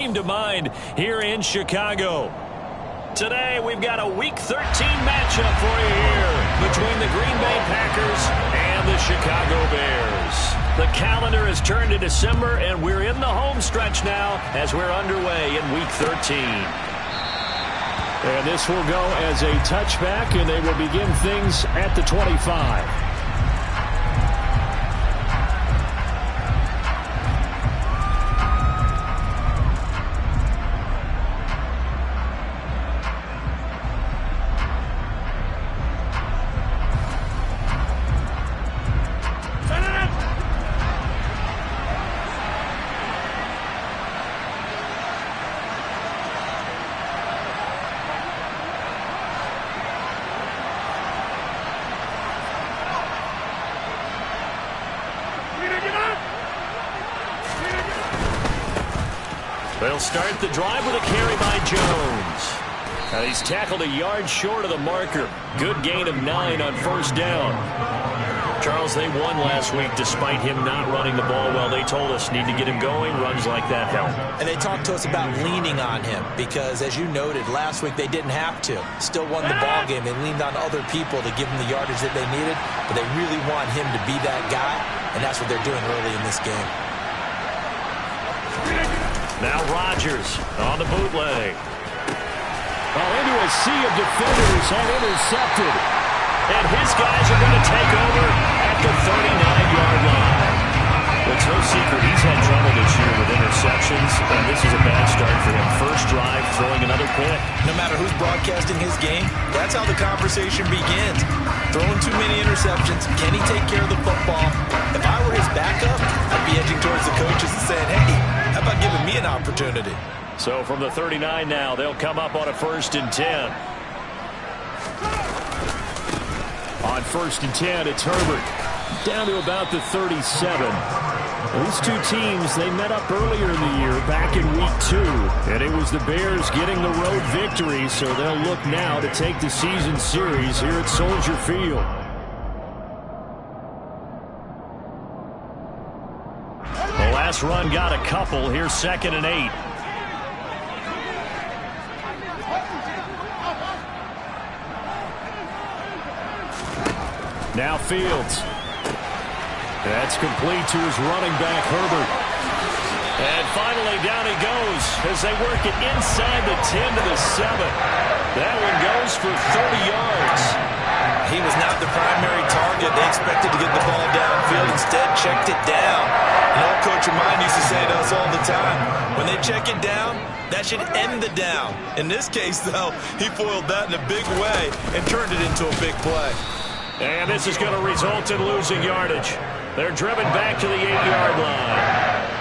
to mind here in Chicago. Today we've got a Week 13 matchup for you here between the Green Bay Packers and the Chicago Bears. The calendar has turned to December, and we're in the home stretch now as we're underway in Week 13. And this will go as a touchback, and they will begin things at the 25. They'll start the drive with a carry by Jones. Now he's tackled a yard short of the marker. Good gain of 9 on first down. Charles, they won last week despite him not running the ball well. They told us need to get him going. Runs like that help. And they talked to us about leaning on him because, as you noted, last week they didn't have to. Still won the ball game. They leaned on other people to give them the yardage that they needed, but they really want him to be that guy, and that's what they're doing early in this game. Now Rodgers on the bootleg. Into a sea of defenders and intercepted. And his guys are going to take over at the 39-yard line. It's no secret he's had trouble this year with interceptions, and this is a bad start for him. First drive, throwing another pick. No matter who's broadcasting his game, that's how the conversation begins. Throwing too many interceptions. Can he take care of the football? If I were his backup, I'd be edging towards the coaches and saying, hey, how about giving me an opportunity? So from the 39 now, they'll come up on a 1st and 10. On 1st and 10, it's Herbert. Down to about the 37. These two teams, they met up earlier in the year, back in Week 2. And it was the Bears getting the road victory, so they'll look now to take the season series here at Soldier Field. The last run got a couple. Here's 2nd and 8. Now Fields. That's complete to his running back, Herbert. And finally down he goes as they work it inside the 10 to the 7. That one goes for 30 yards. He was not the primary target. They expected to get the ball downfield. Instead, checked it down. And old Coach of mine used to say to us all the time, when they check it down, that should end the down. In this case, though, he foiled that in a big way and turned it into a big play. And this is going to result in losing yardage. They're driven back to the 8-yard line.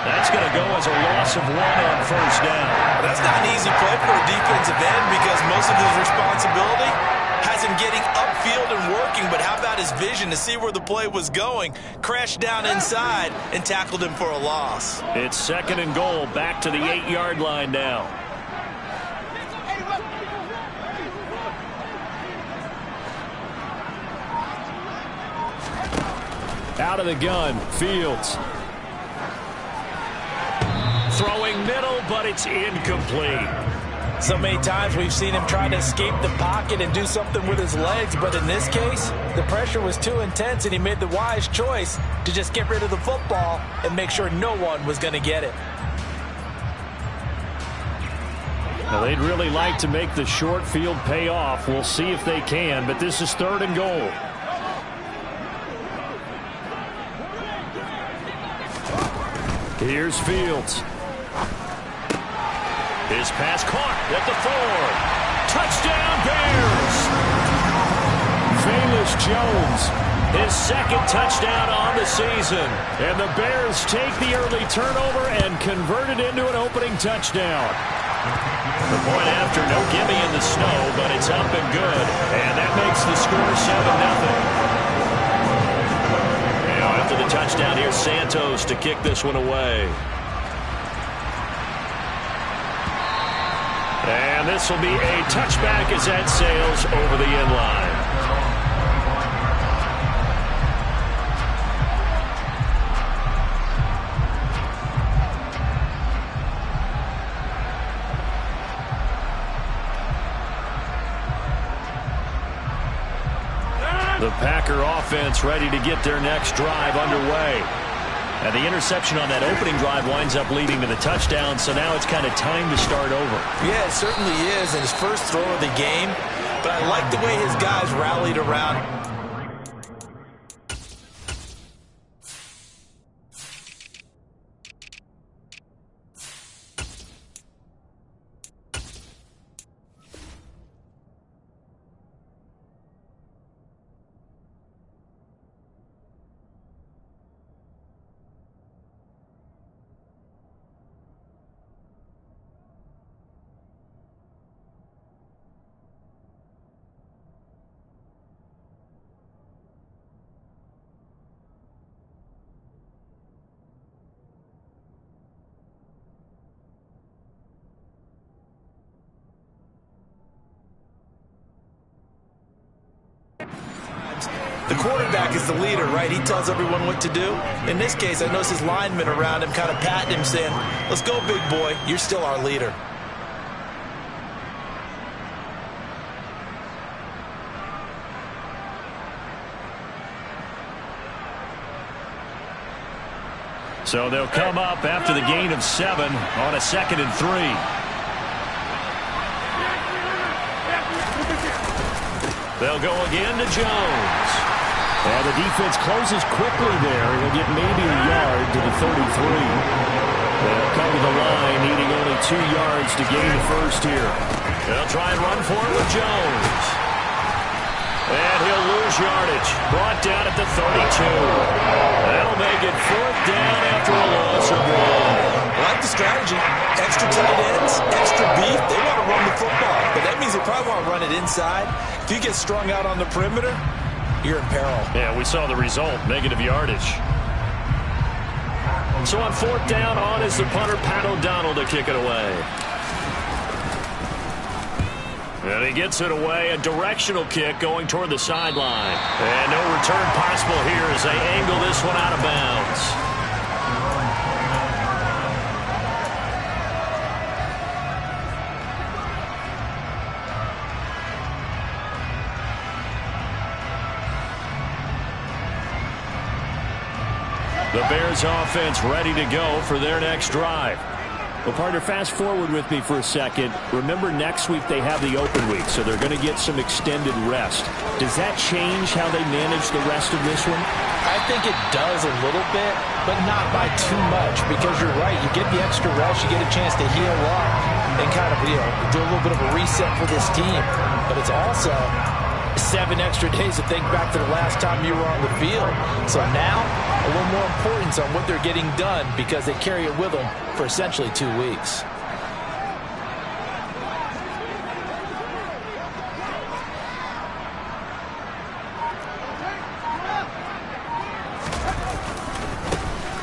That's going to go as a loss of 1 on first down. That's not an easy play for a defensive end because most of his responsibility has him getting upfield and working, but how about his vision to see where the play was going? Crashed down inside and tackled him for a loss. It's 2nd and goal, back to the 8-yard line now. Out of the gun, Fields. Throwing middle, but it's incomplete. So many times we've seen him try to escape the pocket and do something with his legs, but in this case, the pressure was too intense and he made the wise choice to just get rid of the football and make sure no one was going to get it. Now, they'd really like to make the short field pay off. We'll see if they can, but this is 3rd and goal. Here's Fields. His pass caught at the 4. Touchdown, Bears! Velus Jones, his 2nd touchdown on the season. And the Bears take the early turnover and convert it into an opening touchdown. The point after, no gimme in the snow, but it's up and good. And that makes the score 7-0. After the touchdown, here's Santos to kick this one away. And this will be a touchback as that sails over the end line. The Packer offense ready to get their next drive underway. And the interception on that opening drive winds up leading to the touchdown, so now it's kind of time to start over. Yeah, it certainly is, in his first throw of the game. But I like the way his guys rallied around. The quarterback is the leader, right? He tells everyone what to do. In this case, I notice his linemen around him kind of patting him, saying, "Let's go, big boy. You're still our leader." So they'll come up after the gain of 7 on a 2nd and 3. They'll go again to Jones. And the defense closes quickly there. He'll get maybe a yard to the 33. They'll come to the line, needing only 2 yards to gain the first here. They'll try and run for it with Jones. And he'll lose yardage. Brought down at the 32. That'll make it 4th down after a loss of 1. I like the strategy. Extra tight ends, extra beef. They want to run the football, but that means they probably want to run it inside. If you get strung out on the perimeter, you're in peril. Yeah, we saw the result, negative yardage. So on 4th down, on is the punter, Pat O'Donnell, to kick it away. And he gets it away, a directional kick going toward the sideline. And no return possible here as they angle this one out of bounds. The Bears offense ready to go for their next drive. Well, partner, fast forward with me for a second. Remember, next week they have the open week, so they're going to get some extended rest. Does that change how they manage the rest of this one? I think it does a little bit, but not by too much, because you're right. You get the extra rest, you get a chance to heal up and kind of, do a little bit of a reset for this team. But it's also 7 extra days to think back to the last time you were on the field. So now, a little more importance on what they're getting done because they carry it with them for essentially 2 weeks.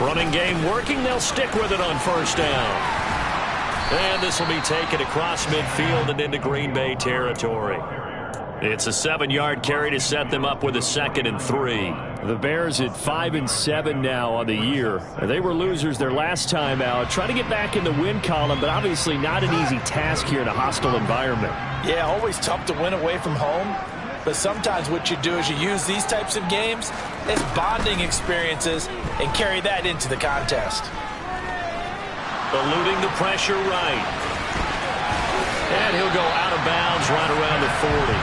Running game working. They'll stick with it on 1st down. And this will be taken across midfield and into Green Bay territory. It's a 7-yard carry to set them up with a 2nd and 3. The Bears at 5-7 now on the year. They were losers their last time out. Try to get back in the win column, but obviously not an easy task here in a hostile environment. Yeah, always tough to win away from home. But sometimes what you do is you use these types of games as bonding experiences and carry that into the contest. Eluding the pressure right. And he'll go out of bounds right around the 40.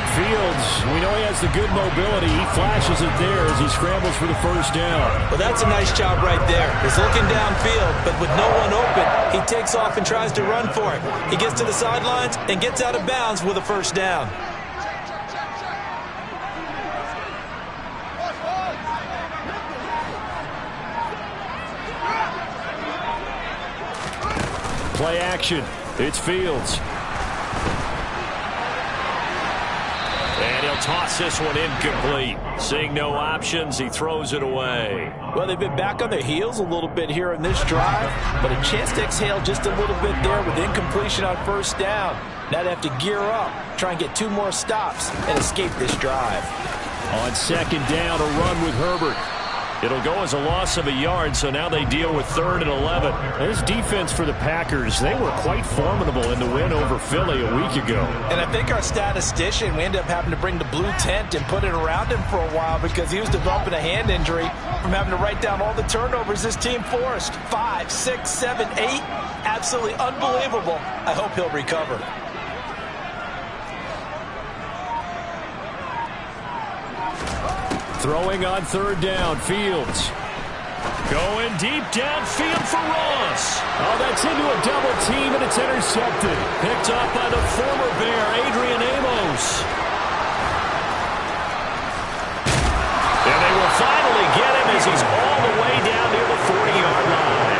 Fields, we know he has the good mobility. He flashes it there as he scrambles for the 1st down. Well, that's a nice job right there. He's looking downfield, but with no one open, he takes off and tries to run for it. He gets to the sidelines and gets out of bounds with a 1st down. Play action. It's Fields. And he'll toss this one incomplete. Seeing no options, he throws it away. Well, they've been back on their heels a little bit here in this drive, but a chance to exhale just a little bit there with incompletion on 1st down. Now they have to gear up, try and get 2 more stops, and escape this drive. On 2nd down, a run with Herbert. It'll go as a loss of a yard, so now they deal with 3rd and 11. This defense for the Packers, they were quite formidable in the win over Philly a week ago. And I think our statistician, we ended up having to bring the blue tent and put it around him for a while because he was developing a hand injury from having to write down all the turnovers this team forced. 5, 6, 7, 8. Absolutely unbelievable. I hope he'll recover. Throwing on 3rd down, Fields. Going deep downfield for Ross. Oh, that's into a double team, and it's intercepted. Picked up by the former Bear, Adrian Amos. And they will finally get him as he's all the way down near the 40-yard line.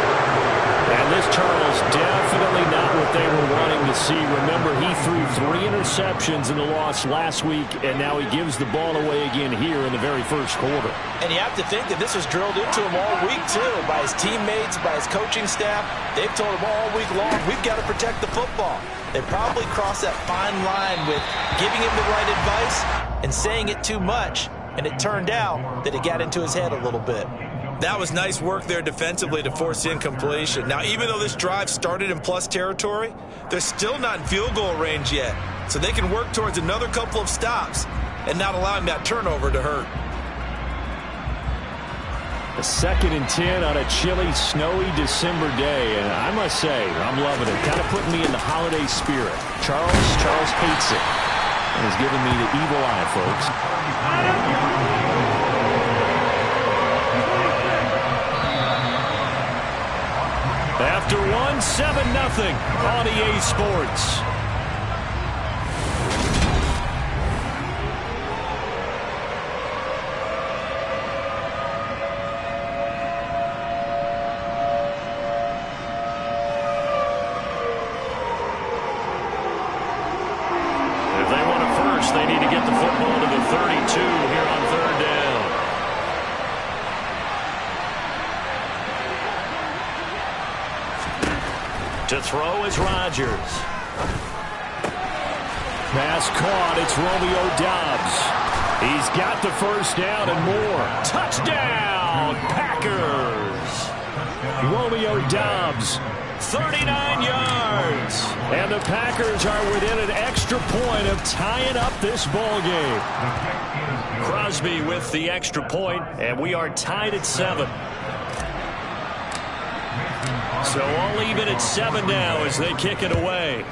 And this, Charles, definitely not what they were wanting to see. Remember, he threw 3 interceptions in the loss last week, and now he gives the ball away again here in the very first quarter. And you have to think that this was drilled into him all week, too, by his teammates, by his coaching staff. They've told him all week long, we've got to protect the football. They probably crossed that fine line with giving him the right advice and saying it too much, and it turned out that it got into his head a little bit. That was nice work there defensively to force incompletion. Now, even though this drive started in plus territory, they're still not in field goal range yet. So they can work towards another couple of stops and not allowing that turnover to hurt. A 2nd and 10 on a chilly, snowy December day. And I must say, I'm loving it. Kind of putting me in the holiday spirit. Charles hates it. And he's giving me the evil eye, folks. After 1, 7-0 on EA Sports. If they want a first, they need to get the football to the 32 here on 3rd down. To throw is Rodgers. Pass caught. It's Romeo Doubs. He's got the first down and more. Touchdown, Packers. Romeo Doubs, 39 yards. And the Packers are within an extra point of tying up this ball game. Crosby with the extra point, and we are tied at 7. So all even at 7 now as they kick it away.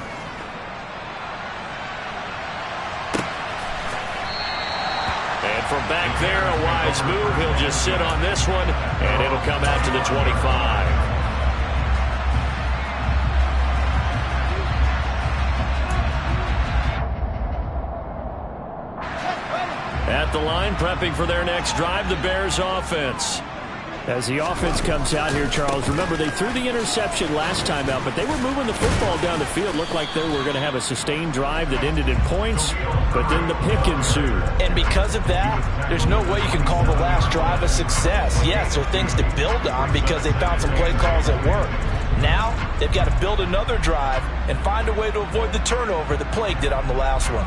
And from back there, a wise move. He'll just sit on this one, and it'll come out to the 25. At the line, prepping for their next drive, the Bears offense. As the offense comes out here, Charles, remember they threw the interception last time out, but they were moving the football down the field. Looked like they were going to have a sustained drive that ended in points, but then the pick ensued. And because of that, there's no way you can call the last drive a success. Yes, there are things to build on because they found some play calls that work. Now, they've got to build another drive and find a way to avoid the turnover that plagued it on the last one.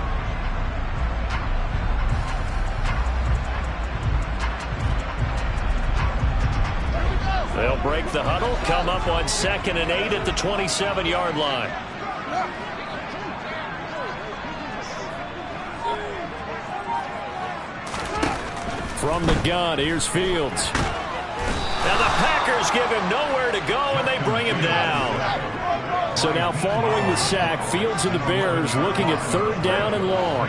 They'll break the huddle, come up on 2nd and 8 at the 27-yard line. From the gun, here's Fields. Now the Packers give him nowhere to go, and they bring him down. So now following the sack, Fields and the Bears looking at 3rd down and long.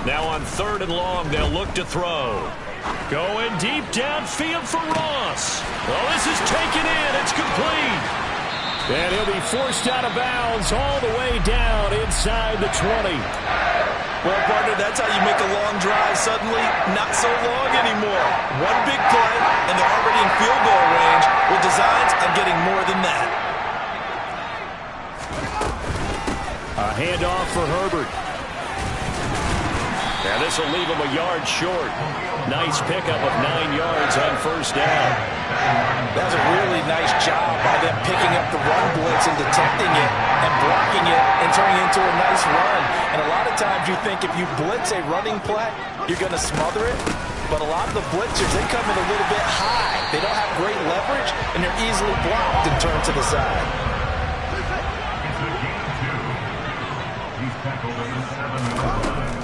Now on 3rd and long, they'll look to throw. Going deep downfield for Ross. Oh, this is taken in. It's complete. And he'll be forced out of bounds all the way down inside the 20. Well, partner, that's how you make a long drive suddenly not so long anymore. One big play, and they're already in field goal range with designs on getting more than that. A handoff for Herbert. And this will leave him a yard short. Nice pickup of 9 yards on 1st down. That's a really nice job by them picking up the run blitz and detecting it and blocking it and turning it into a nice run. And a lot of times you think if you blitz a running play, you're going to smother it. But a lot of the blitzers, they come in a little bit high. They don't have great leverage, and they're easily blocked and turned to the side.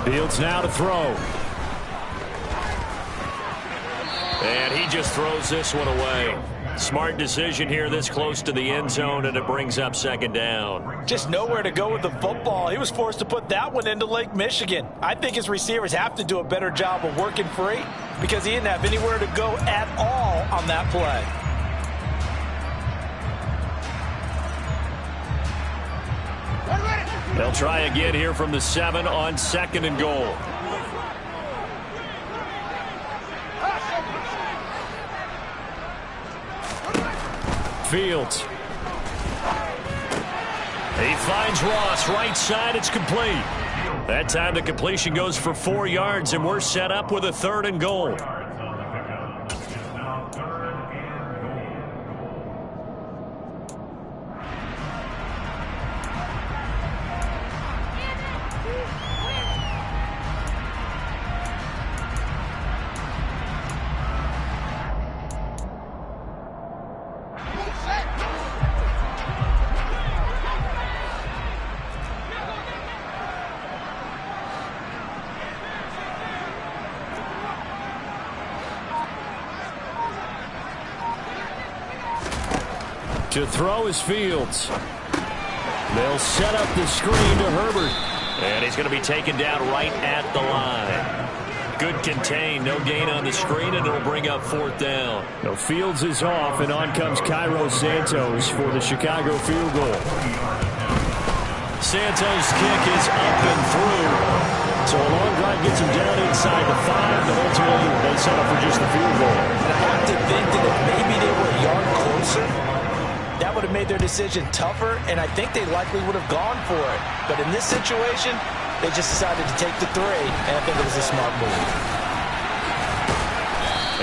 Fields now to throw. And he just throws this one away. Smart decision here this close to the end zone, and it brings up second down. Just nowhere to go with the football. He was forced to put that one into Lake Michigan. I think his receivers have to do a better job of working free because he didn't have anywhere to go at all on that play. They'll try again here from the 7 on 2nd and goal. Fields. He finds Ross right side. It's complete. That time the completion goes for 4 yards, and we're set up with a 3rd and goal. To throw is Fields. They'll set up the screen to Herbert. And he's going to be taken down right at the line. Good contain, no gain on the screen, and it'll bring up 4th down. Now Fields is off, and on comes Cairo Santos for the Chicago field goal. Santos' kick is up and through. So a long drive gets him down inside the 5, but ultimately they settle for just the field goal. And I have to think that if maybe they were a yard closer, that would have made their decision tougher, and I think they likely would have gone for it. But in this situation, they just decided to take the 3, and I think it was a smart move.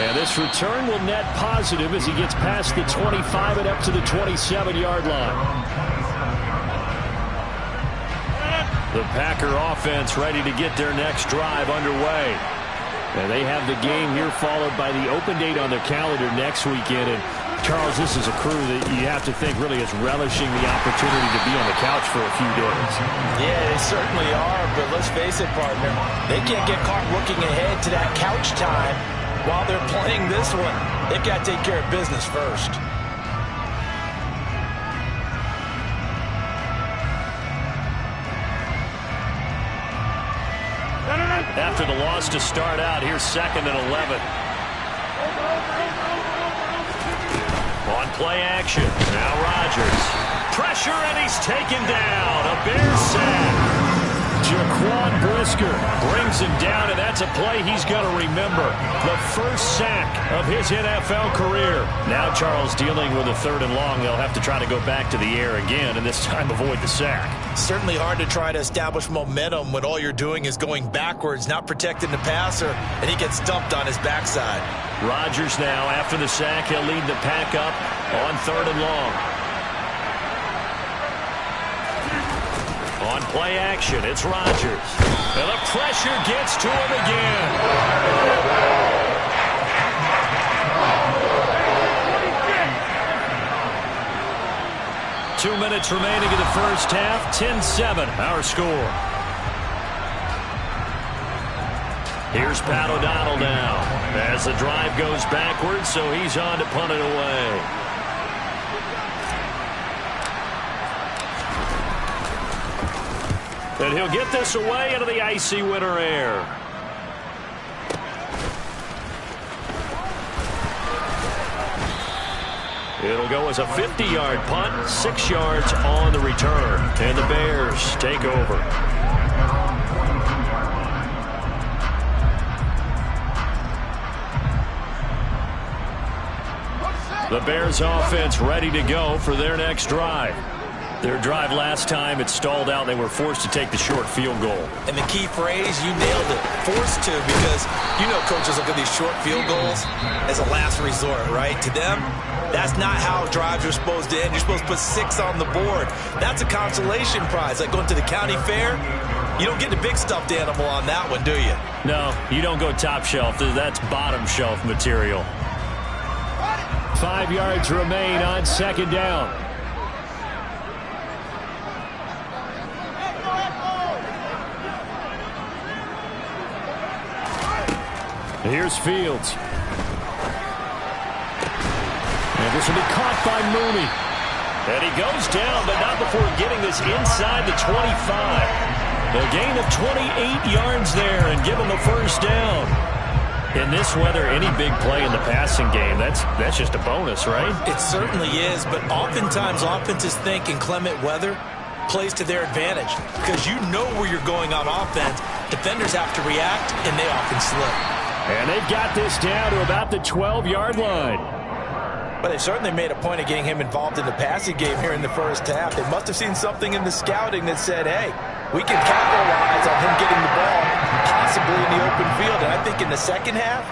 And this return will net positive as he gets past the 25 and up to the 27-yard line. The Packer offense ready to get their next drive underway. And they have the game here followed by the open date on their calendar next weekend. And Charles, this is a crew that you have to think really is relishing the opportunity to be on the couch for a few days. Yeah, they certainly are, but let's face it, partner. They can't get caught looking ahead to that couch time while they're playing this one. They've got to take care of business first. After the loss to start out, here's 2nd and 11. On play action. Now Rodgers. Pressure, and he's taken down. A Bears sack. Jaquan Brisker brings him down, and that's a play he's going to remember. The first sack of his NFL career. Now Charles dealing with a 3rd and long. They'll have to try to go back to the air again, and this time avoid the sack. Certainly hard to try to establish momentum when all you're doing is going backwards, not protecting the passer, and he gets dumped on his backside. Rodgers now, after the sack, he'll lead the pack up on 3rd and long. On play action, it's Rodgers. And the pressure gets to him again. 2 minutes remaining in the first half. 10-7, our score. Here's Pat O'Donnell now as the drive goes backwards, so he's on to punt it away. And he'll get this away into the icy winter air. It'll go as a 50-yard punt, 6 yards on the return. And the Bears take over. The Bears offense ready to go for their next drive. Their drive last time, it stalled out. They were forced to take the short field goal. And the key phrase, you nailed it, forced to, because you know coaches look at these short field goals as a last resort, right? To them, that's not how drives are supposed to end. You're supposed to put 6 on the board. That's a consolation prize, like going to the county fair. You don't get the big stuffed animal on that one, do you? No, you don't go top shelf. That's bottom shelf material. 5 yards remain on second down. Here's Fields. And this will be caught by Mooney. And he goes down, but not before getting this inside the 25. A gain of 28 yards there and give him a first down. In this weather, any big play in the passing game, that's just a bonus, right? It certainly is, but oftentimes offenses think in clement weather plays to their advantage because you know where you're going on offense. Defenders have to react, and they often slip. And they've got this down to about the 12-yard line. But they certainly made a point of getting him involved in the passing game here in the first half. They must have seen something in the scouting that said, hey, we can capitalize on him getting the ball, possibly in the open field. And I think in the second half,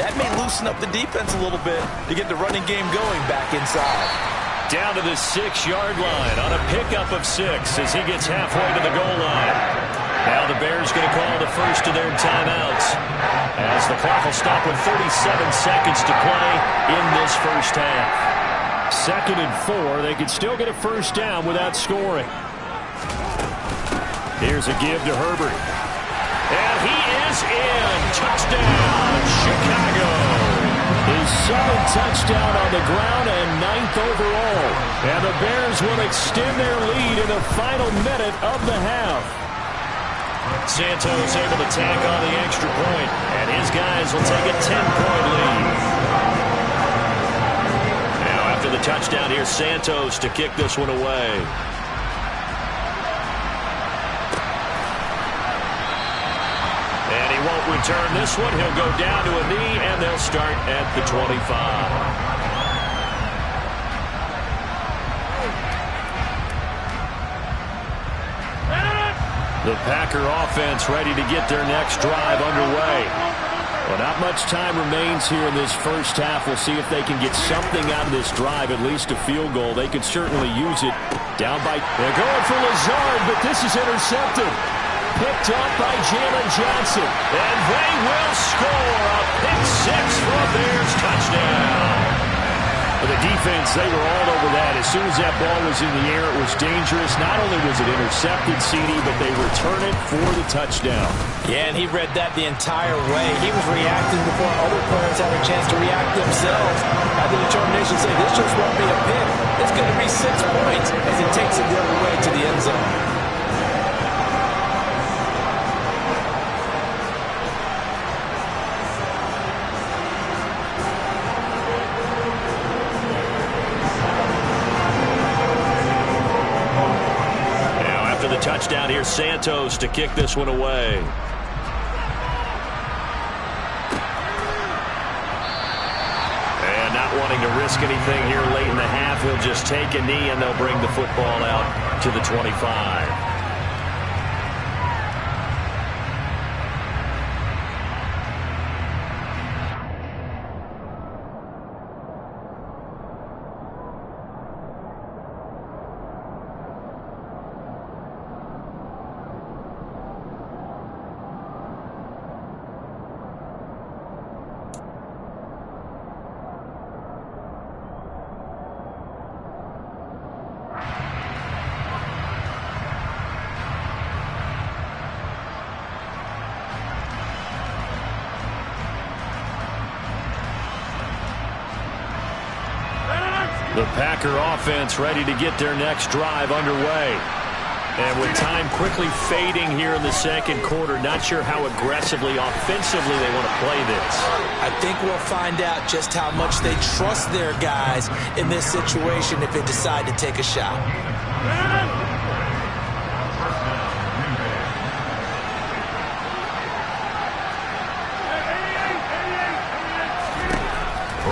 that may loosen up the defense a little bit to get the running game going back inside. Down to the 6-yard line on a pickup of 6 as he gets halfway to the goal line. Now the Bears going to call the first of their timeouts as the clock will stop with 37 seconds to play in this first half. 2nd and 4. They could still get a first down without scoring. Here's a give to Herbert. And he is in. Touchdown, Chicago. His 7th touchdown on the ground and 9th overall. And the Bears will extend their lead in the final minute of the half. Santos able to tack on the extra point, and his guys will take a 10-point lead. Now after the touchdown, here's Santos to kick this one away. And he won't return this one. He'll go down to a knee, and they'll start at the 25. The Packer offense ready to get their next drive underway. Well, not much time remains here in this first half. We'll see if they can get something out of this drive, at least a field goal. They could certainly use it. Down by... They're going for Lazard, but this is intercepted. Picked up by Jalen Johnson. And they will score a pick 6 for a Bears touchdown. The defense, they were all over that. As soon as that ball was in the air, it was dangerous. Not only was it intercepted, CD, but they return it for the touchdown. Yeah, and he read that the entire way. He was reacting before other players had a chance to react themselves. Had the determination to say, this just won't be a pick. It's going to be 6 points as he takes it the other way to the end zone. Touchdown, here's Santos to kick this one away. And not wanting to risk anything here late in the half, he'll just take a knee and they'll bring the football out to the 25. The Packer offense ready to get their next drive underway. And with time quickly fading here in the second quarter, not sure how aggressively, offensively they want to play this. I think we'll find out just how much they trust their guys in this situation if they decide to take a shot.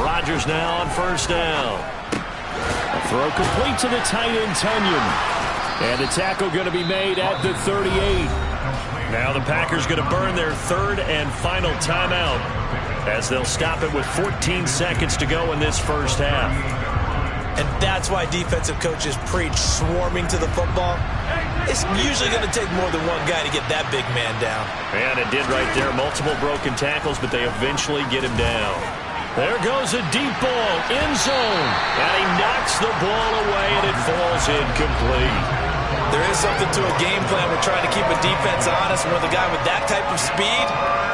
Rodgers now on first down. A throw complete to the tight end, Tunyon. And the tackle going to be made at the 38. Now the Packers going to burn their third and final timeout as they'll stop it with 14 seconds to go in this first half. And that's why defensive coaches preach swarming to the football. It's usually going to take more than one guy to get that big man down. And it did right there. Multiple broken tackles, but they eventually get him down. There goes a deep ball, end zone. And he knocks the ball away, and it falls incomplete. There is something to a game plan with trying to keep a defense honest. And with a guy with that type of speed,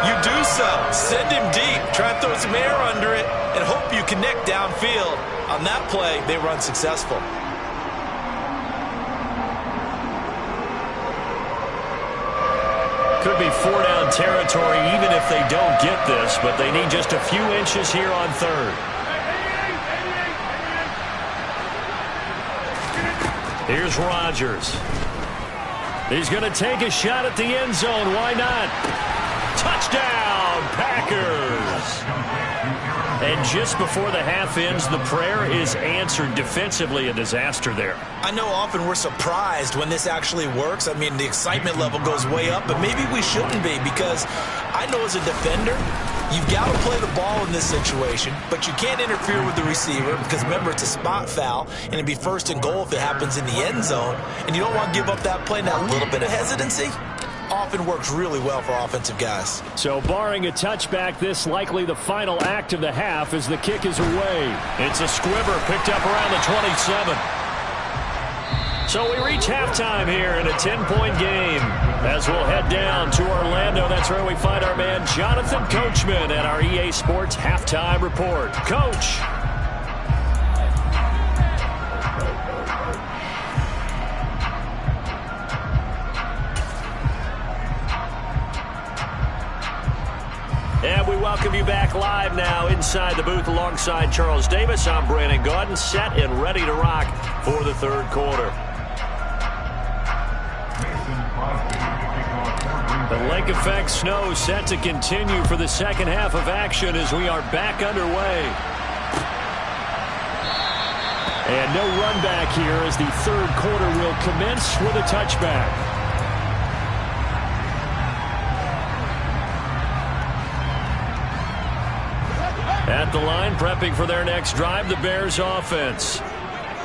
you do so. Send him deep. Try and throw some air under it and hope you connect downfield. On that play, they run successful. Could be four-down territory even if they don't get this, but they need just a few inches here on third. Here's Rodgers. He's going to take a shot at the end zone. Why not? Touchdown, Packers! And just before the half ends, the prayer is answered. Defensively, a disaster there. I know often we're surprised when this actually works. I mean, the excitement level goes way up, but maybe we shouldn't be, because I know as a defender, you've got to play the ball in this situation, but you can't interfere with the receiver because, remember, it's a spot foul, and it'd be first and goal if it happens in the end zone, and you don't want to give up that play. Now, a little bit of hesitancy often works really well for offensive guys. So barring a touchback, this likely the final act of the half as the kick is away. It's a squibber picked up around the 27. So we reach halftime here in a 10-point game as we'll head down to Orlando. That's where we find our man Jonathan Coachman at our EA Sports Halftime Report. Coach. And we welcome you back live now inside the booth alongside Charles Davis. I'm Brandon Gaudin, set and ready to rock for the third quarter. The lake effect snow set to continue for the second half of action as we are back underway. And no run back here as the third quarter will commence with a touchback. At the line, prepping for their next drive, the Bears offense.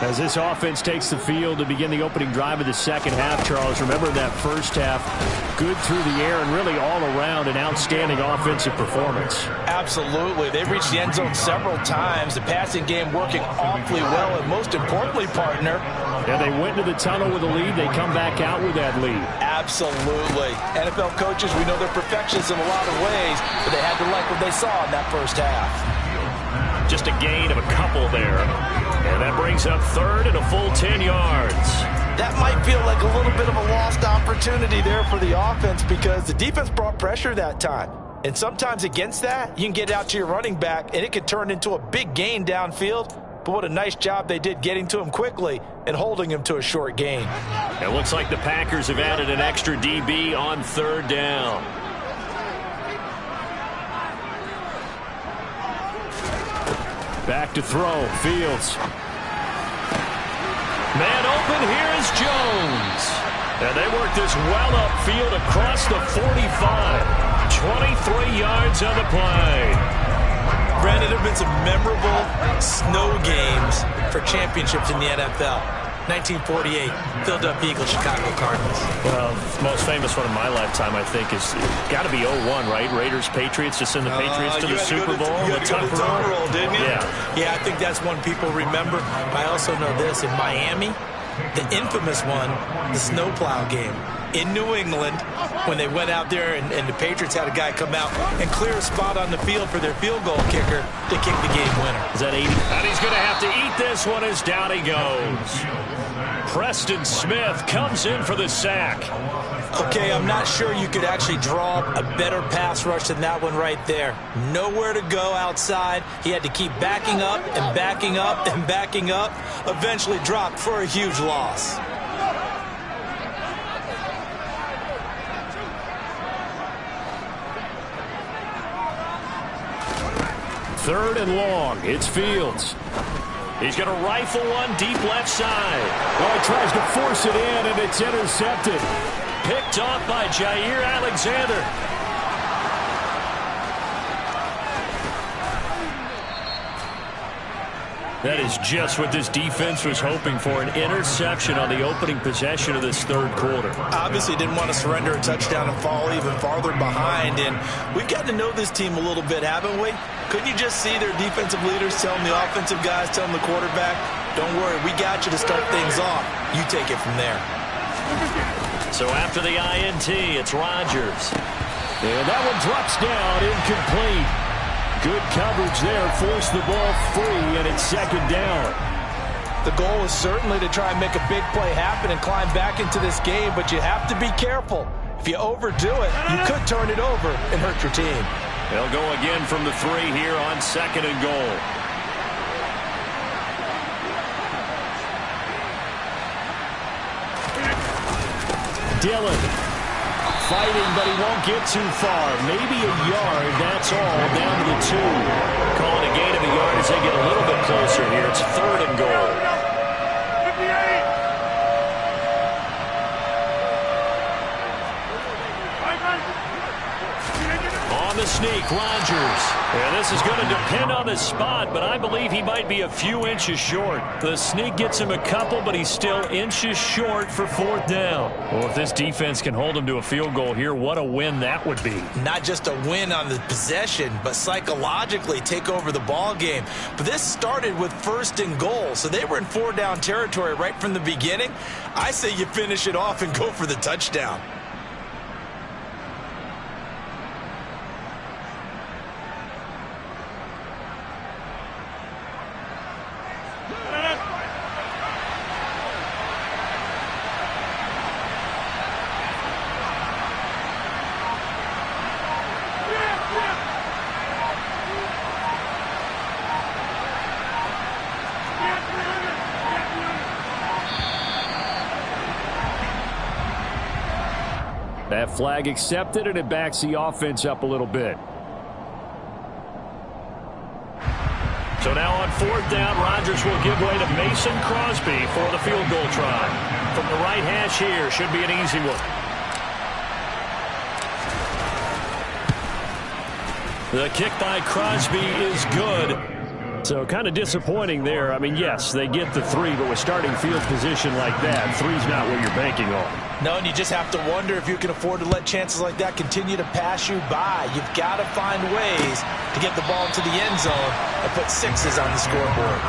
As this offense takes the field to begin the opening drive of the second half, Charles, remember that first half, good through the air and really all around an outstanding offensive performance. Absolutely. They've reached the end zone several times. The passing game working awfully well, and most importantly, partner. Yeah, they went into the tunnel with a lead. They come back out with that lead. Absolutely. NFL coaches, we know they're perfectionists in a lot of ways, but they had to like what they saw in that first half. Just a gain of a couple there. And that brings up third and a full 10 yards. That might feel like a little bit of a lost opportunity there for the offense because the defense brought pressure that time. And sometimes against that, you can get out to your running back, and it could turn into a big gain downfield. But what a nice job they did getting to him quickly and holding him to a short gain. It looks like the Packers have added an extra DB on third down. Back to throw. Fields. Man open. Here is Jones. And they work this well upfield across the 45. 23 yards on the play. Brandon, there have been some memorable snow games for championships in the NFL. 1948, Philadelphia Eagles, Chicago Cardinals. Well, the most famous one in my lifetime, I think, is got to be 01, right? Raiders, Patriots, to send the Patriots to the Super Bowl. You had to go to the tunnel roll, didn't you? Yeah, I think that's one people remember. I also know this. In Miami, the infamous one, the snowplow game. In New England, when they went out there and the Patriots had a guy come out and clear a spot on the field for their field goal kicker to kick the game winner. Is that 80? And he's going to have to eat this one as down he goes. Preston Smith comes in for the sack. Okay, I'm not sure you could actually draw a better pass rush than that one right there. Nowhere to go outside. He had to keep backing up and backing up and backing up. Eventually dropped for a huge loss. Third and long. It's Fields. He's going to rifle one deep left side. Oh, he tries to force it in, and it's intercepted. Picked off by Jair Alexander. That is just what this defense was hoping for, an interception on the opening possession of this third quarter. Obviously didn't want to surrender a touchdown and fall even farther behind, and we've gotten to know this team a little bit, haven't we? Couldn't you just see their defensive leaders telling the offensive guys, telling the quarterback, don't worry, we got you to start things off. You take it from there. So after the INT, it's Rodgers. And that one drops down, incomplete. Good coverage there, forced the ball free, and it's second down. The goal is certainly to try and make a big play happen and climb back into this game, but you have to be careful. If you overdo it, you could turn it over and hurt your team. They'll go again from the 3 here on second and goal. Dillon. Fighting, but he won't get too far. Maybe a yard, that's all, down to the 2. Calling a gain of a yard as they get a little bit closer here. It's third and goal. On the sneak, Rodgers. And this is going to depend on the spot, but I believe he might be a few inches short. The sneak gets him a couple, but he's still inches short for fourth down. Well, if this defense can hold him to a field goal here, what a win that would be. Not just a win on the possession, but psychologically take over the ball game. But this started with first and goal, so they were in 4-down territory right from the beginning. I say you finish it off and go for the touchdown. That flag accepted, and it backs the offense up a little bit. So now on fourth down, Rodgers will give way to Mason Crosby for the field goal try. From the right hash here, should be an easy one. The kick by Crosby is good. So kind of disappointing there. I mean, yes, they get the 3, but with starting field position like that, 3's not what you're banking on. No, and you just have to wonder if you can afford to let chances like that continue to pass you by. You've got to find ways to get the ball into the end zone and put 6s on the scoreboard.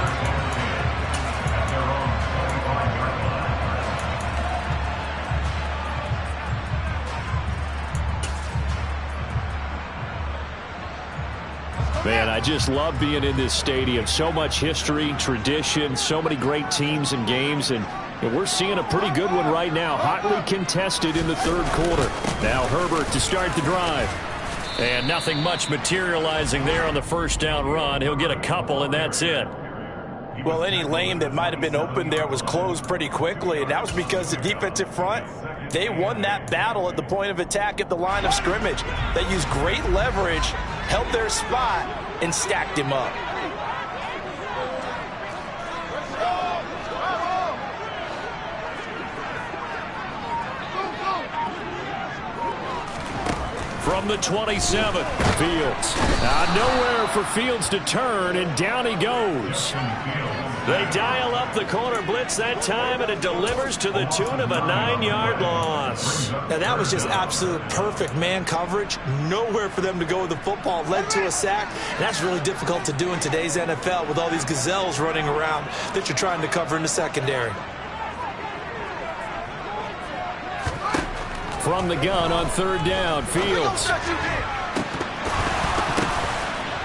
Man, I just love being in this stadium. So much history, tradition, so many great teams and games, and we're seeing a pretty good one right now. Hotly contested in the third quarter. Now Herbert to start the drive. And nothing much materializing there on the first down run. He'll get a couple, and that's it. Well, any lane that might have been open there was closed pretty quickly, and that was because the defensive front, they won that battle at the point of attack at the line of scrimmage. They used great leverage, held their spot, and stacked him up. From the 27, Fields. Nowhere for Fields to turn, and down he goes. They dial up the corner blitz that time, and it delivers to the tune of a 9-yard loss. Now, that was just absolute perfect man coverage. Nowhere for them to go with the football. Led to a sack. And that's really difficult to do in today's NFL with all these gazelles running around that you're trying to cover in the secondary. From the gun on third down, Fields.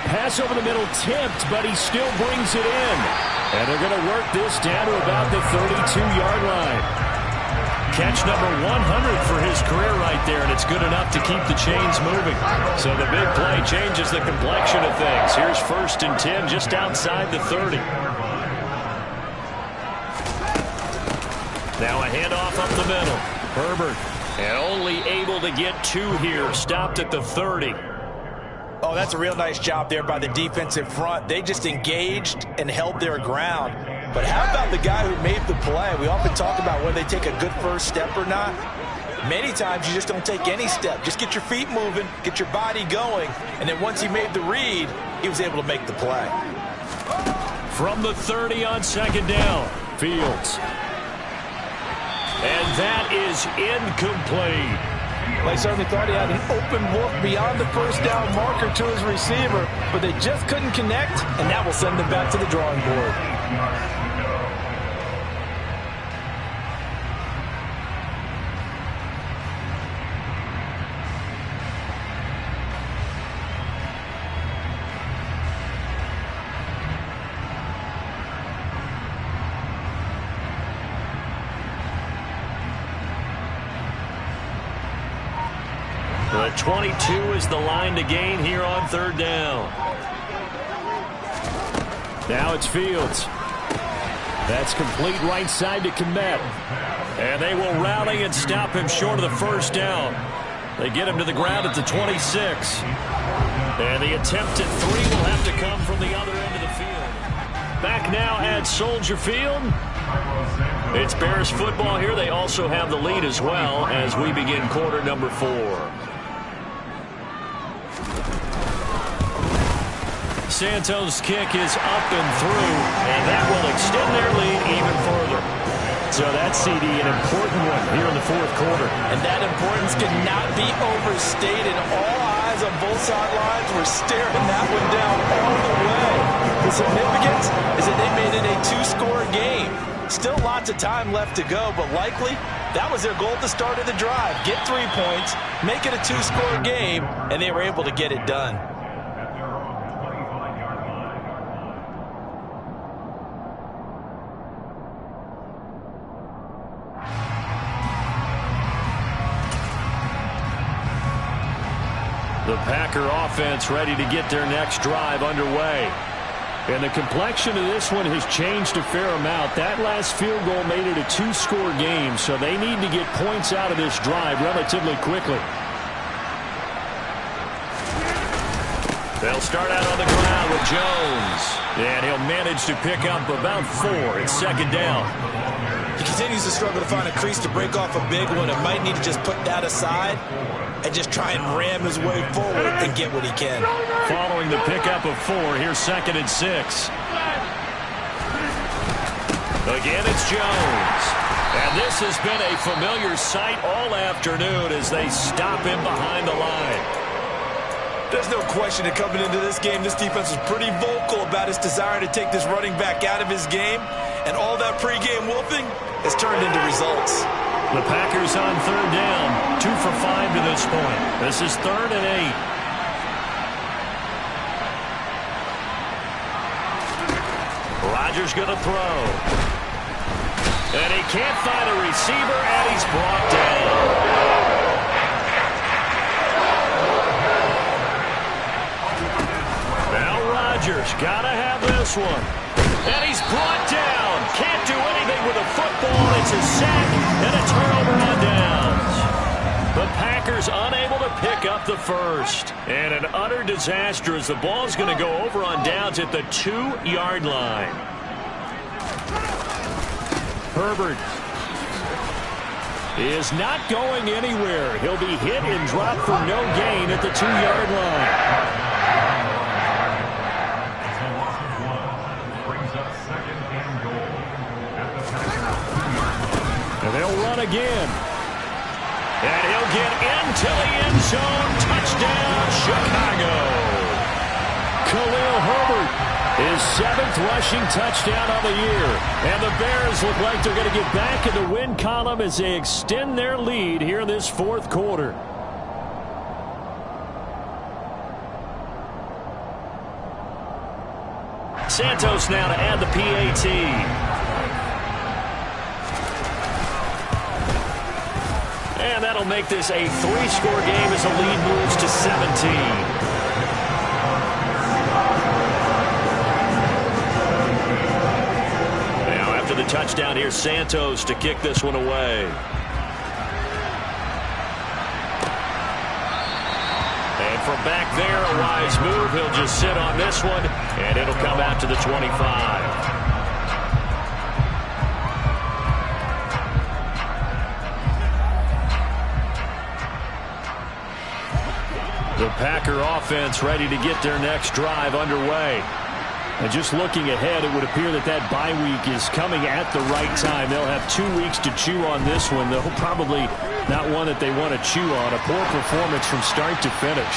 Pass over the middle tipped, but he still brings it in. And they're going to work this down to about the 32-yard line. Catch number 100 for his career right there, and it's good enough to keep the chains moving. So the big play changes the complexion of things. Here's first and 10 just outside the 30. Now a handoff up the middle. Herbert. And only able to get 2 here. Stopped at the 30. Oh, Oh, that's a real nice job there by the defensive front. They just engaged and held their ground. But how about the guy who made the play? We often talk about whether they take a good first step or not. Many times you just don't take any step. Just get your feet moving, get your body going, and then once he made the read, he was able to make the play. From the 30 on second down, Fields. And that is incomplete. They certainly thought he had an open look beyond the first down marker to his receiver, but they just couldn't connect, and that will send them back to the drawing board. The 22 is the line to gain here on third down. Now it's Fields. That's complete right side to Kmet. And they will rally and stop him short of the first down. They get him to the ground at the 26. And the attempt at 3 will have to come from the other end of the field. Back now at Soldier Field. It's Bears football here. They also have the lead as well as we begin quarter number 4. Santos' kick is up and through, and that will extend their lead even further. So that's, CD, an important one here in the fourth quarter. And that importance cannot be overstated. All eyes on both sidelines were staring that one down all the way. The significance is that they made it a 2-score game. Still lots of time left to go, but likely that was their goal at the start of the drive. Get 3 points, make it a 2-score game, and they were able to get it done. The Packer offense ready to get their next drive underway. And the complexion of this one has changed a fair amount. That last field goal made it a 2-score game, so they need to get points out of this drive relatively quickly. They'll start out on the ground with Jones. And he'll manage to pick up about 4. It's second down. He continues to struggle to find a crease to break off a big one and might need to just put that aside and just try and ram his way forward and get what he can. Following the pickup of 4, here's second and 6. Again, it's Jones. And this has been a familiar sight all afternoon as they stop him behind the line. There's no question that coming into this game, this defense was pretty vocal about its desire to take this running back out of his game. And all that pregame whooping has turned into results. The Packers on third down, 2 for 5 to this point. This is 3rd and 8. Rodgers going to throw. And he can't find a receiver, and he's brought down. Now Rodgers got to have this one. And he's brought down. Can't do anything with a football. It's a sack and a turnover on downs. The Packers unable to pick up the first. And an utter disaster as the ball's going to go over on downs at the 2-yard line. Herbert is not going anywhere. He'll be hit and dropped for no gain at the 2-yard line. And they'll run again. And he'll get into the end zone. Touchdown, Chicago. Khalil Herbert, his 7th rushing touchdown on the year. And the Bears look like they're going to get back in the win column as they extend their lead here in this fourth quarter. Santos now to add the PAT. And that'll make this a 3-score game as the lead moves to 17. Now after the touchdown, here's Santos to kick this one away. And from back there, a wise move. He'll just sit on this one, and it'll come out to the 25. The Packer offense ready to get their next drive underway. And just looking ahead, it would appear that that bye week is coming at the right time. They'll have 2 weeks to chew on this one, though probably not one that they want to chew on. A poor performance from start to finish.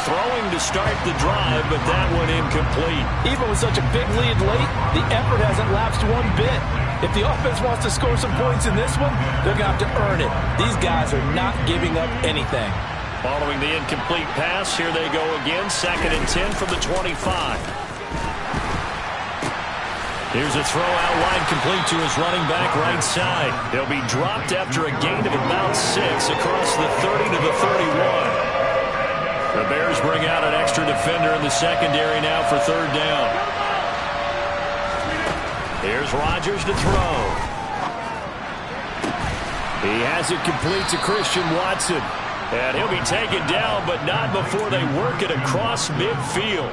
Throwing to start the drive, but that one incomplete. Even with such a big lead late, the effort hasn't lapsed one bit. If the offense wants to score some points in this one, they're going to have to earn it. These guys are not giving up anything. Following the incomplete pass, here they go again. 2nd and 10 from the 25. Here's a throw out line complete to his running back right side. He'll be dropped after a gain of about 6 across the 30 to the 31. The Bears bring out an extra defender in the secondary now for 3rd down. Here's Rodgers to throw. He has it complete to Christian Watson. And he'll be taken down, but not before they work it across midfield.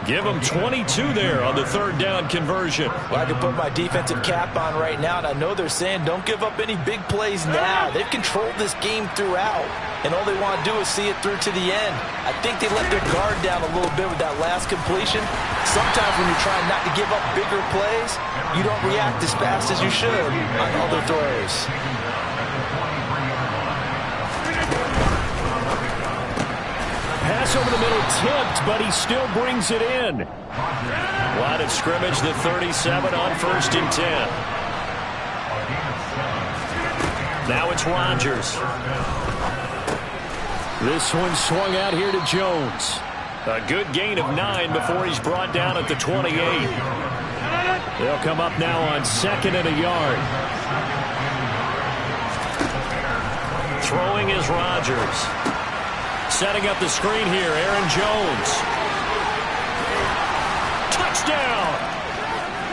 Give him 22 there on the 3rd down conversion. Well, I can put my defensive cap on right now, and I know they're saying don't give up any big plays now. They've controlled this game throughout, and all they want to do is see it through to the end. I think they let their guard down a little bit with that last completion. Sometimes when you're trying not to give up bigger plays, you don't react as fast as you should on other throws. Pass over the middle tipped, but he still brings it in. Line of scrimmage, the 37 on 1st and 10. Now it's Rodgers. This one swung out here to Jones. A good gain of 9 before he's brought down at the 28. They'll come up now on 2nd and a yard. Throwing is Rodgers. Setting up the screen here, Aaron Jones. Touchdown!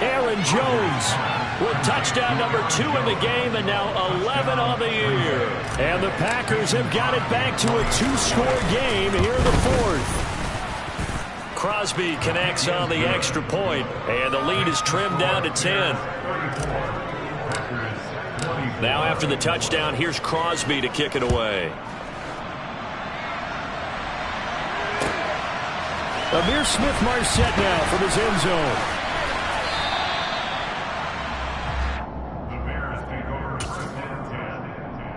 Aaron Jones with touchdown number 2 in the game, and now 11 on the year. And the Packers have got it back to a 2-score game here in the 4th. Crosby connects on the extra point, and the lead is trimmed down to 10. Now after the touchdown, here's Crosby to kick it away. Amir Smith-Marset now from his end zone. The Bears take over 1st and 10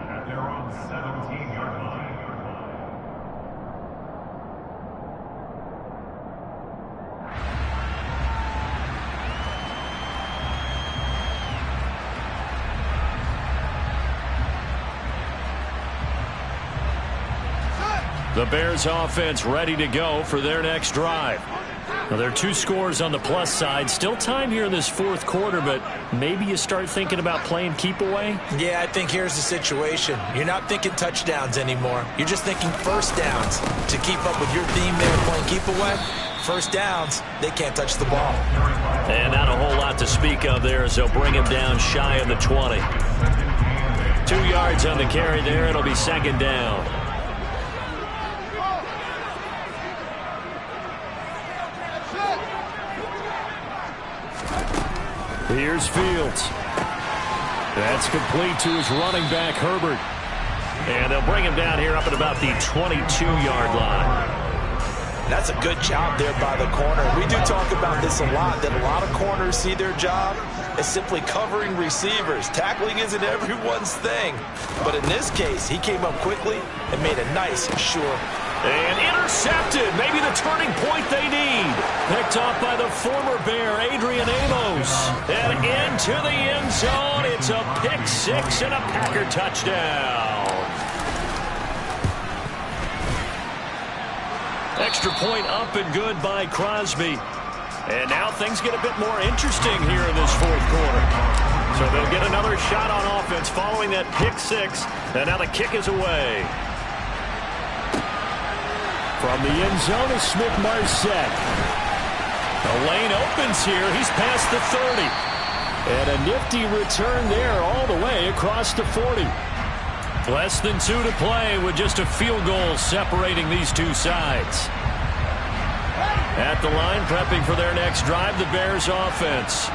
at their own 17-yard line. The Bears offense ready to go for their next drive. Well, there are 2 scores on the plus side. Still time here in this 4th quarter, but maybe you start thinking about playing keep away? Yeah, I think here's the situation. You're not thinking touchdowns anymore. You're just thinking 1st downs. To keep up with your theme there playing keep away, 1st downs, they can't touch the ball. And not a whole lot to speak of there as they'll bring him down shy of the 20. 2 yards on the carry there. It'll be 2nd down. Here's Fields. That's complete to his running back, Herbert. And they'll bring him down here up at about the 22-yard line. That's a good job there by the corner. We do talk about this a lot, that a lot of corners see their job as simply covering receivers. Tackling isn't everyone's thing. But in this case, he came up quickly and made a nice, sure. And intercepted. Maybe the turning point they need. Picked off by the former Bear, Adrian Amos. And into the end zone. It's a pick 6 and a Packer touchdown. Extra point up and good by Crosby. And now things get a bit more interesting here in this 4th quarter. So they'll get another shot on offense following that pick 6. And now the kick is away. From the end zone is Smith-Marset. The lane opens here. He's past the 30. And a nifty return there all the way across the 40. Less than 2 to play with just a field goal separating these two sides. At the line, prepping for their next drive, the Bears offense.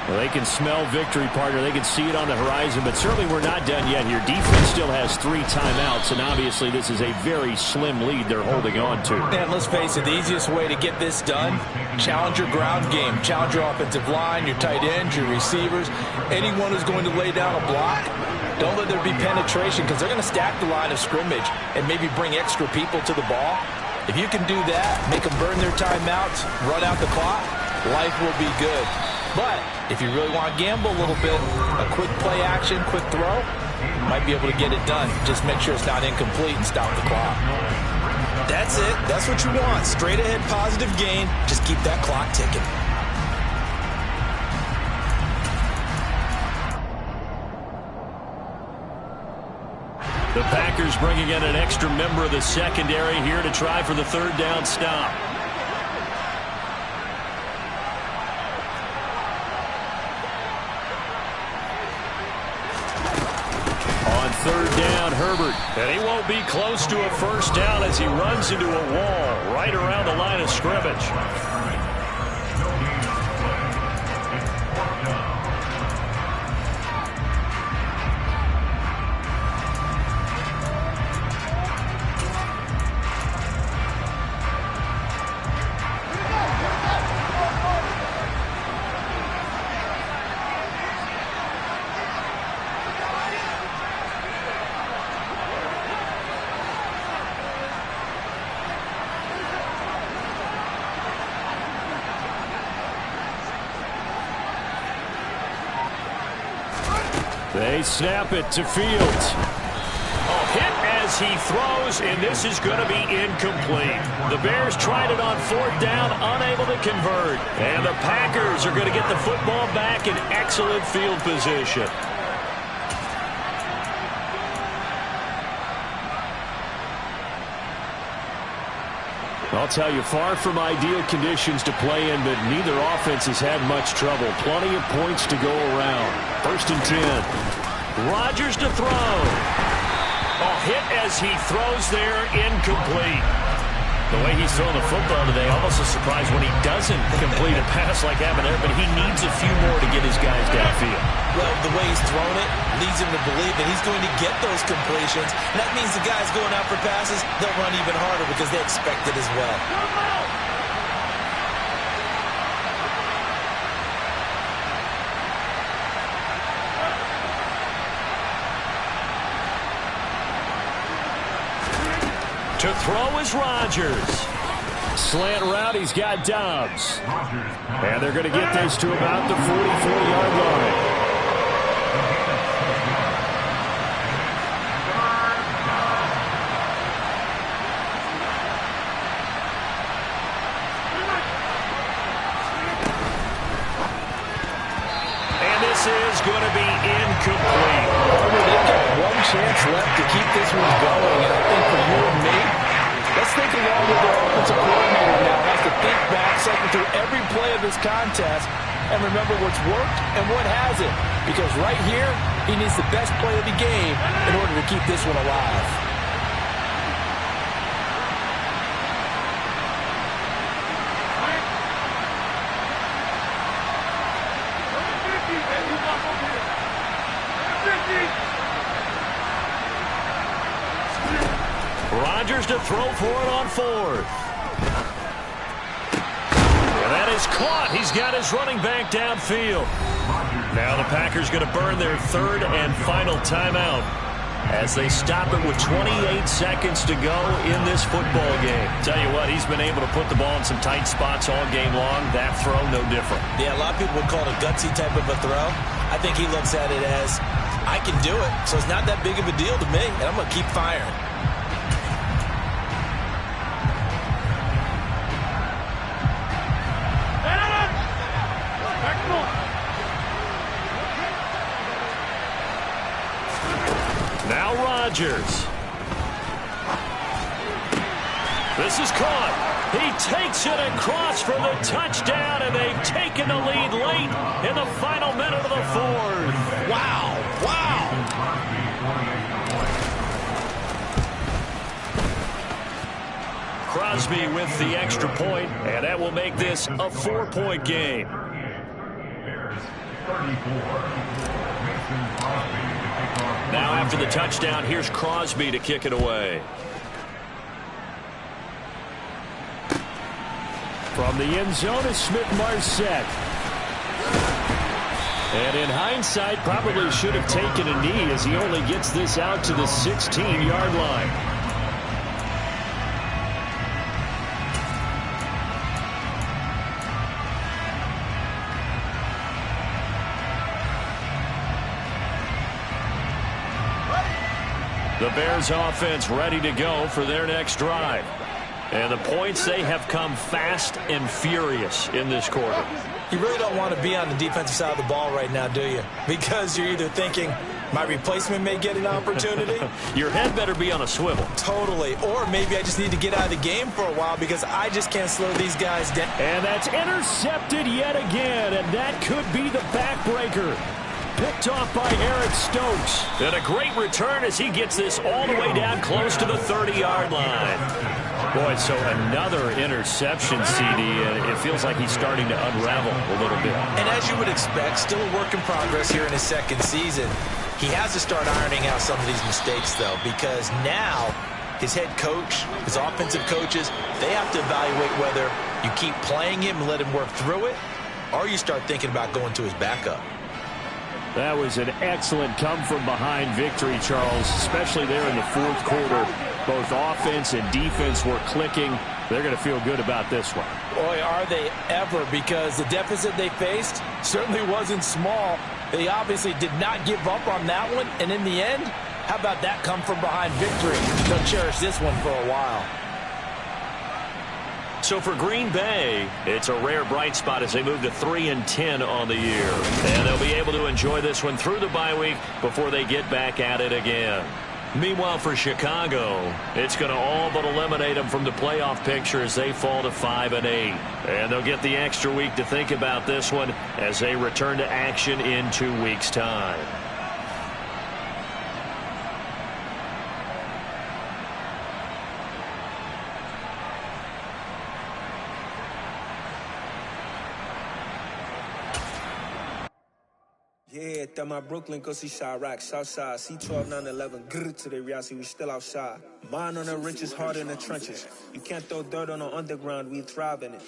Well, they can smell victory, partner. They can see it on the horizon, but certainly we're not done yet here. Defense still has 3 timeouts, and obviously this is a very slim lead they're holding on to. And let's face it, the easiest way to get this done, challenge your ground game. Challenge your offensive line, your tight ends, your receivers, anyone who's going to lay down a block. Don't let there be penetration because they're going to stack the line of scrimmage and maybe bring extra people to the ball. If you can do that, make them burn their timeouts, run out the clock, life will be good. But if you really want to gamble a little bit, a quick play action, quick throw, might be able to get it done. Just make sure it's not incomplete and stop the clock. That's it. That's what you want. Straight ahead positive gain. Just keep that clock ticking. The Packers bringing in an extra member of the secondary here to try for the 3rd down stop. On 3rd down, Herbert. And he won't be close to a 1st down as he runs into a wall right around the line of scrimmage. They snap it to Fields. Hit as he throws, and this is going to be incomplete. The Bears tried it on 4th down, unable to convert. And the Packers are going to get the football back in excellent field position. I'll tell you, far from ideal conditions to play in, but neither offense has had much trouble. Plenty of points to go around. 1st and 10. Rodgers to throw. Hit as he throws there, incomplete. The way he's throwing the football today, almost a surprise when he doesn't complete a pass like happened there, but he needs a few more to get his guys downfield. Well, the way he's thrown it leads him to believe that he's going to get those completions. And that means the guys going out for passes, they'll run even harder because they expect it as well. To throw is Rodgers. Slant route, he's got Dobbs. And they're going to get this to about the 44-yard line. Is going to be incomplete. They've got one chance left to keep this one going, and I think for you and me, let's think along with their offensive coordinator now. Has to think back, cycle through every play of this contest, and remember what's worked and what hasn't. Because right here, he needs the best play of the game in order to keep this one alive. Rodgers to throw for it on 4th. And that is caught. He's got his running back downfield. Now the Packers going to burn their 3rd and final timeout as they stop it with 28 seconds to go in this football game. Tell you what, he's been able to put the ball in some tight spots all game long. That throw, no different. Yeah, a lot of people would call it a gutsy type of a throw. I think he looks at it as, I can do it, so it's not that big of a deal to me, and I'm going to keep firing. Now Rodgers. This is caught. He takes it across for the touchdown, and they've taken the lead late in the final minute of the 4th. Wow. Wow. Crosby with the extra point, and that will make this a 4-point game. Now after the touchdown, here's Crosby to kick it away. From the end zone is Smith-Marset. And in hindsight, probably should have taken a knee as he only gets this out to the 16-yard line. The Bears offense ready to go for their next drive. And the points, they have come fast and furious in this quarter. You really don't want to be on the defensive side of the ball right now, do you? Because you're either thinking, my replacement may get an opportunity. Your head better be on a swivel. Totally. Or maybe I just need to get out of the game for a while because I just can't slow these guys down. And that's intercepted yet again, and that could be the backbreaker. Picked off by Eric Stokes. And a great return as he gets this all the way down close to the 30-yard line. Boy, so another interception, CD, and it feels like he's starting to unravel a little bit. And as you would expect, still a work in progress here in his second season. He has to start ironing out some of these mistakes, though, because now his head coach, his offensive coaches, they have to evaluate whether you keep playing him and let him work through it, or you start thinking about going to his backup. That was an excellent come-from-behind victory, Charles, especially there in the fourth quarter. Both offense and defense were clicking. They're going to feel good about this one. Boy, are they ever, because the deficit they faced certainly wasn't small. They obviously did not give up on that one, and in the end, how about that come-from-behind victory? They'll cherish this one for a while. So for Green Bay, it's a rare bright spot as they move to 3-10 on the year. And they'll be able to enjoy this one through the bye week before they get back at it again. Meanwhile, for Chicago, it's going to all but eliminate them from the playoff picture as they fall to 5-8. And they'll get the extra week to think about this one as they return to action in 2 weeks' time. Yeah, that my Brooklyn, go see Chirac, Southside, C12, 911, grrr to the reality, we still outside. Mine on the riches, hard in the trenches. You can't throw dirt on the underground, we thrive in it.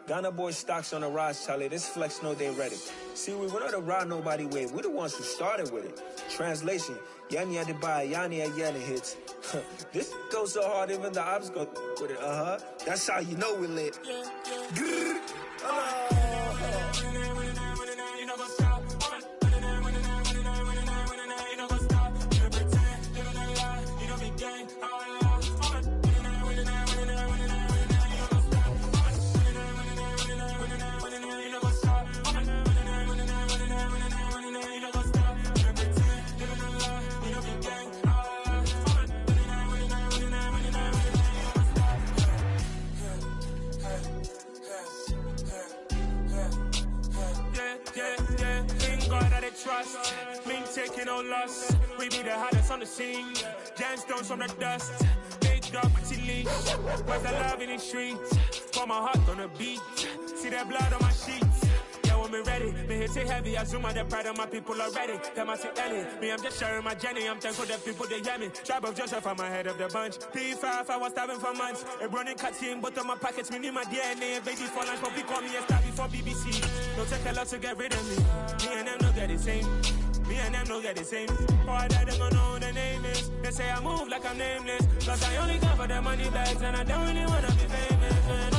Ghana boys stocks on the rise, Charlie, this flex know they ready. See, we were not a ride nobody way, we the ones who started with it. Translation, Yanni had to buy, Yanni had yelling hits. This goes so hard, even the ops go with it, That's how you know we lit. Grrr, trust, me taking no loss. We be the hottest on the scene. Gemstones from the dust. Big dog with your leash. Where's the love in the streets? Pour my heart on the beat. See that blood on my sheets. Yeah, when we ready, me hit it heavy. I zoom out the pride of my people already. Them I see Ellie. Me, I'm just sharing my journey. I'm thankful that people they hear me. Tribe of Joseph, I'm ahead of the bunch. P5, I was starving for months. A running cut team, but on my pockets, me need my DNA. Baby for lunch, but we call me a star before BBC. Don't take a lot to get rid of me. Me and them no get the same. Me and them no get the same. Oh, I died, they gonna know who the name is. They say I move like I'm nameless. Cause I only come for the money bags and I don't really wanna be famous.